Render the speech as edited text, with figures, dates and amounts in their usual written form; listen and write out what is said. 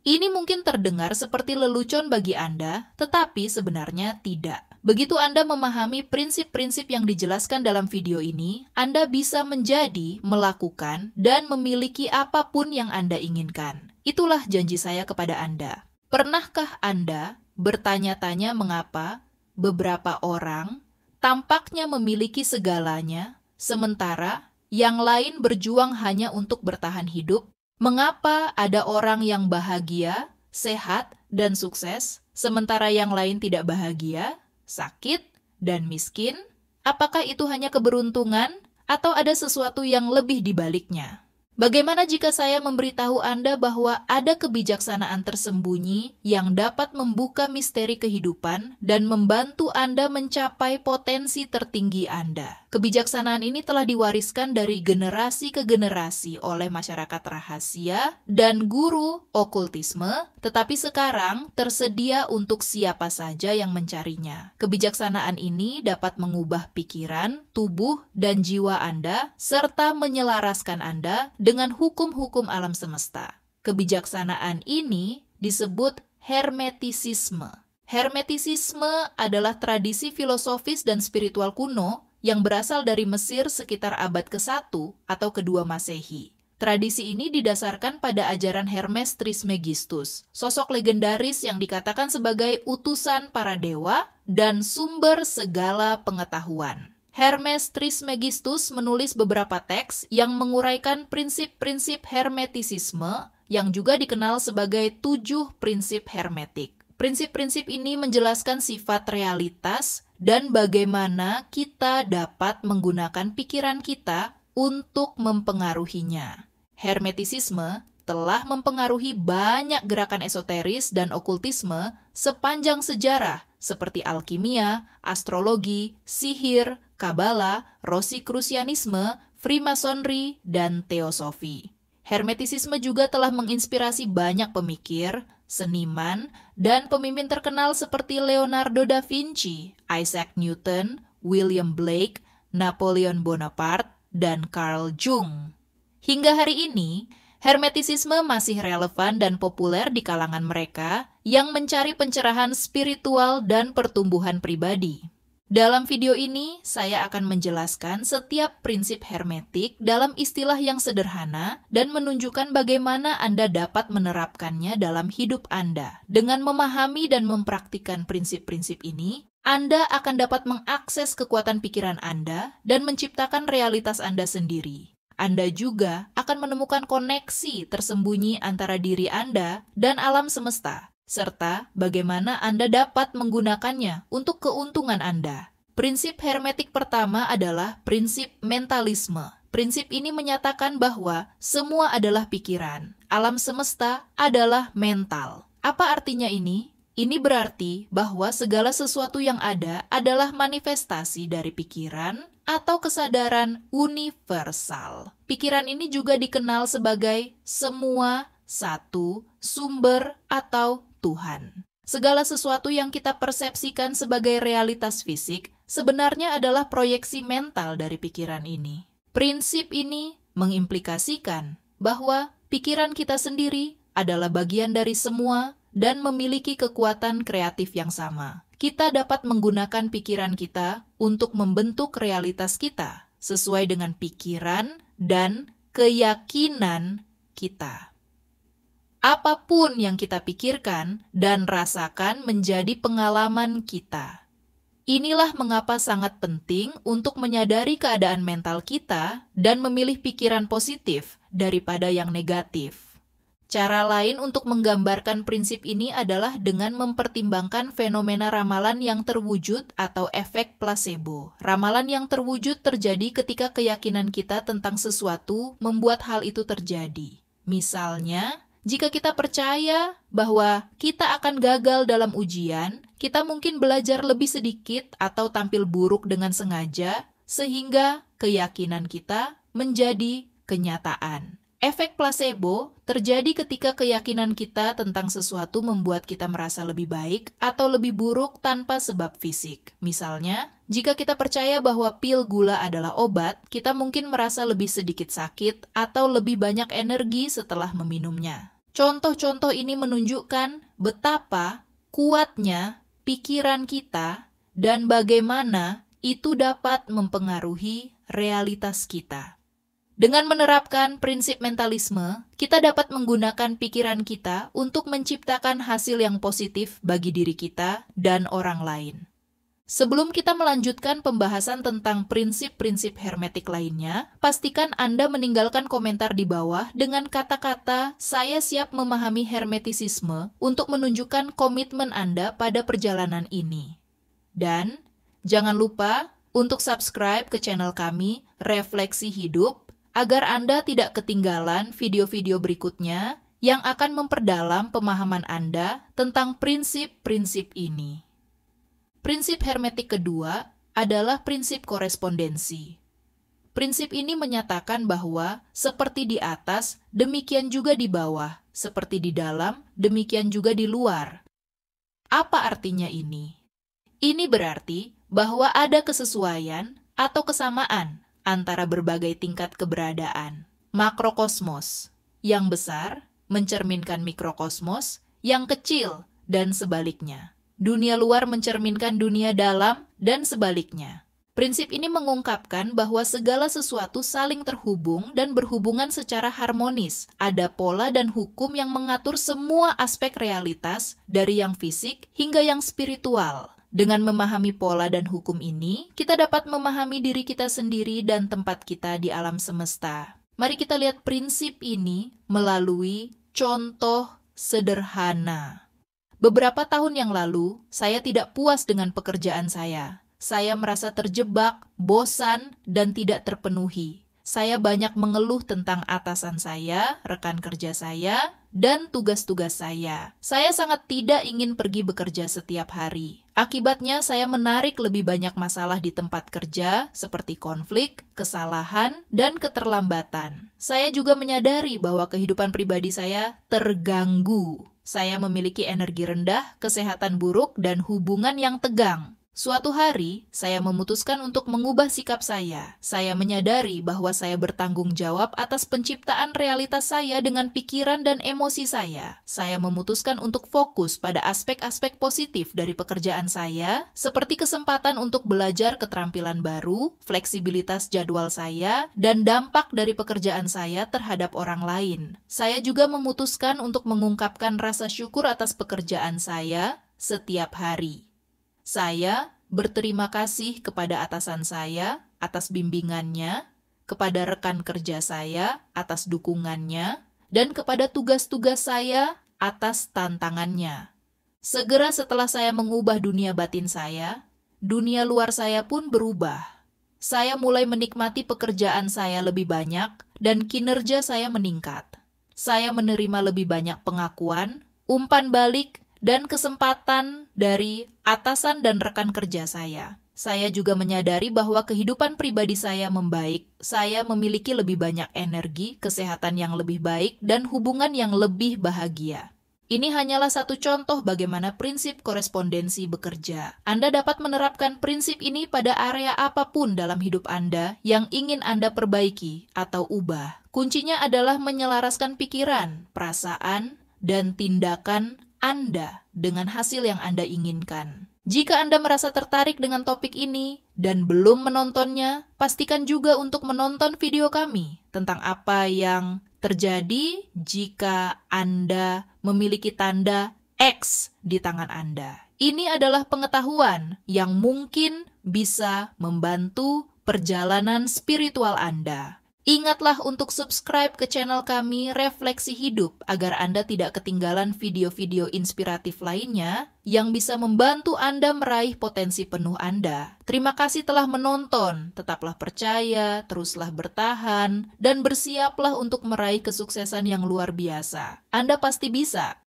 Ini mungkin terdengar seperti lelucon bagi Anda, tetapi sebenarnya tidak. Begitu Anda memahami prinsip-prinsip yang dijelaskan dalam video ini, Anda bisa menjadi, melakukan, dan memiliki apapun yang Anda inginkan. Itulah janji saya kepada Anda. Pernahkah Anda bertanya-tanya mengapa beberapa orang tampaknya memiliki segalanya, sementara yang lain berjuang hanya untuk bertahan hidup? Mengapa ada orang yang bahagia, sehat, dan sukses, sementara yang lain tidak bahagia, sakit, dan miskin? Apakah itu hanya keberuntungan, atau ada sesuatu yang lebih di baliknya? Bagaimana jika saya memberitahu Anda bahwa ada kebijaksanaan tersembunyi yang dapat membuka misteri kehidupan dan membantu Anda mencapai potensi tertinggi Anda? Kebijaksanaan ini telah diwariskan dari generasi ke generasi oleh masyarakat rahasia dan guru okultisme, tetapi sekarang tersedia untuk siapa saja yang mencarinya. Kebijaksanaan ini dapat mengubah pikiran, tubuh, dan jiwa Anda, serta menyelaraskan Anda dengan hukum-hukum alam semesta. Kebijaksanaan ini disebut hermetisisme. Hermetisisme adalah tradisi filosofis dan spiritual kuno yang berasal dari Mesir sekitar abad ke-1 atau ke-2 Masehi. Tradisi ini didasarkan pada ajaran Hermes Trismegistus, sosok legendaris yang dikatakan sebagai utusan para dewa dan sumber segala pengetahuan. Hermes Trismegistus menulis beberapa teks yang menguraikan prinsip-prinsip hermetisisme yang juga dikenal sebagai 7 prinsip hermetik. Prinsip-prinsip ini menjelaskan sifat realitas dan bagaimana kita dapat menggunakan pikiran kita untuk mempengaruhinya. Hermetisisme telah mempengaruhi banyak gerakan esoteris dan okultisme sepanjang sejarah seperti alkimia, astrologi, sihir, kabala, Rosicrucianisme, Freemasonry, dan teosofi. Hermetisisme juga telah menginspirasi banyak pemikir, seniman, dan pemimpin terkenal seperti Leonardo da Vinci, Isaac Newton, William Blake, Napoleon Bonaparte, dan Carl Jung. Hingga hari ini, hermetisisme masih relevan dan populer di kalangan mereka yang mencari pencerahan spiritual dan pertumbuhan pribadi. Dalam video ini, saya akan menjelaskan setiap prinsip hermetik dalam istilah yang sederhana dan menunjukkan bagaimana Anda dapat menerapkannya dalam hidup Anda. Dengan memahami dan mempraktikkan prinsip-prinsip ini, Anda akan dapat mengakses kekuatan pikiran Anda dan menciptakan realitas Anda sendiri. Anda juga akan menemukan koneksi tersembunyi antara diri Anda dan alam semesta, serta bagaimana Anda dapat menggunakannya untuk keuntungan Anda. Prinsip hermetik pertama adalah prinsip mentalisme. Prinsip ini menyatakan bahwa semua adalah pikiran. Alam semesta adalah mental. Apa artinya ini? Ini berarti bahwa segala sesuatu yang ada adalah manifestasi dari pikiran atau kesadaran universal. Pikiran ini juga dikenal sebagai semua, satu, sumber, atau Tuhan. Segala sesuatu yang kita persepsikan sebagai realitas fisik sebenarnya adalah proyeksi mental dari pikiran ini. Prinsip ini mengimplikasikan bahwa pikiran kita sendiri adalah bagian dari semua dan memiliki kekuatan kreatif yang sama. Kita dapat menggunakan pikiran kita untuk membentuk realitas kita sesuai dengan pikiran dan keyakinan kita. Apapun yang kita pikirkan dan rasakan menjadi pengalaman kita. Inilah mengapa sangat penting untuk menyadari keadaan mental kita dan memilih pikiran positif daripada yang negatif. Cara lain untuk menggambarkan prinsip ini adalah dengan mempertimbangkan fenomena ramalan yang terwujud atau efek placebo. Ramalan yang terwujud terjadi ketika keyakinan kita tentang sesuatu membuat hal itu terjadi. Misalnya, jika kita percaya bahwa kita akan gagal dalam ujian, kita mungkin belajar lebih sedikit atau tampil buruk dengan sengaja, sehingga keyakinan kita menjadi kenyataan. Efek placebo terjadi ketika keyakinan kita tentang sesuatu membuat kita merasa lebih baik atau lebih buruk tanpa sebab fisik. Misalnya, jika kita percaya bahwa pil gula adalah obat, kita mungkin merasa lebih sedikit sakit atau lebih banyak energi setelah meminumnya. Contoh-contoh ini menunjukkan betapa kuatnya pikiran kita dan bagaimana itu dapat mempengaruhi realitas kita. Dengan menerapkan prinsip mentalisme, kita dapat menggunakan pikiran kita untuk menciptakan hasil yang positif bagi diri kita dan orang lain. Sebelum kita melanjutkan pembahasan tentang prinsip-prinsip hermetik lainnya, pastikan Anda meninggalkan komentar di bawah dengan kata-kata "Saya siap memahami hermetisisme" untuk menunjukkan komitmen Anda pada perjalanan ini. Dan jangan lupa untuk subscribe ke channel kami, Refleksi Hidup, agar Anda tidak ketinggalan video-video berikutnya yang akan memperdalam pemahaman Anda tentang prinsip-prinsip ini. Prinsip hermetik kedua adalah prinsip korespondensi. Prinsip ini menyatakan bahwa seperti di atas, demikian juga di bawah, seperti di dalam, demikian juga di luar. Apa artinya ini? Ini berarti bahwa ada kesesuaian atau kesamaan antara berbagai tingkat keberadaan. Makrokosmos yang besar mencerminkan mikrokosmos yang kecil dan sebaliknya. Dunia luar mencerminkan dunia dalam dan sebaliknya. Prinsip ini mengungkapkan bahwa segala sesuatu saling terhubung dan berhubungan secara harmonis. Ada pola dan hukum yang mengatur semua aspek realitas, dari yang fisik hingga yang spiritual. Dengan memahami pola dan hukum ini, kita dapat memahami diri kita sendiri dan tempat kita di alam semesta. Mari kita lihat prinsip ini melalui contoh sederhana. Beberapa tahun yang lalu, saya tidak puas dengan pekerjaan saya. Saya merasa terjebak, bosan, dan tidak terpenuhi. Saya banyak mengeluh tentang atasan saya, rekan kerja saya, dan tugas-tugas saya. Saya sangat tidak ingin pergi bekerja setiap hari. Akibatnya, saya menarik lebih banyak masalah di tempat kerja, seperti konflik, kesalahan, dan keterlambatan. Saya juga menyadari bahwa kehidupan pribadi saya terganggu. Saya memiliki energi rendah, kesehatan buruk, dan hubungan yang tegang. Suatu hari, saya memutuskan untuk mengubah sikap saya. Saya menyadari bahwa saya bertanggung jawab atas penciptaan realitas saya dengan pikiran dan emosi saya. Saya memutuskan untuk fokus pada aspek-aspek positif dari pekerjaan saya, seperti kesempatan untuk belajar keterampilan baru, fleksibilitas jadwal saya, dan dampak dari pekerjaan saya terhadap orang lain. Saya juga memutuskan untuk mengungkapkan rasa syukur atas pekerjaan saya setiap hari. Saya berterima kasih kepada atasan saya atas bimbingannya, kepada rekan kerja saya atas dukungannya, dan kepada tugas-tugas saya atas tantangannya. Segera setelah saya mengubah dunia batin saya, dunia luar saya pun berubah. Saya mulai menikmati pekerjaan saya lebih banyak dan kinerja saya meningkat. Saya menerima lebih banyak pengakuan, umpan balik, dan kesempatan dari atasan dan rekan kerja saya. Saya juga menyadari bahwa kehidupan pribadi saya membaik. Saya memiliki lebih banyak energi, kesehatan yang lebih baik, dan hubungan yang lebih bahagia. Ini hanyalah satu contoh bagaimana prinsip korespondensi bekerja. Anda dapat menerapkan prinsip ini pada area apapun dalam hidup Anda yang ingin Anda perbaiki atau ubah. Kuncinya adalah menyelaraskan pikiran, perasaan, dan tindakan Anda dengan hasil yang Anda inginkan. Jika Anda merasa tertarik dengan topik ini dan belum menontonnya, pastikan juga untuk menonton video kami tentang apa yang terjadi jika Anda memiliki tanda X di tangan Anda. Ini adalah pengetahuan yang mungkin bisa membantu perjalanan spiritual Anda. Ingatlah untuk subscribe ke channel kami Refleksi Hidup agar Anda tidak ketinggalan video-video inspiratif lainnya yang bisa membantu Anda meraih potensi penuh Anda. Terima kasih telah menonton, tetaplah percaya, teruslah bertahan, dan bersiaplah untuk meraih kesuksesan yang luar biasa. Anda pasti bisa.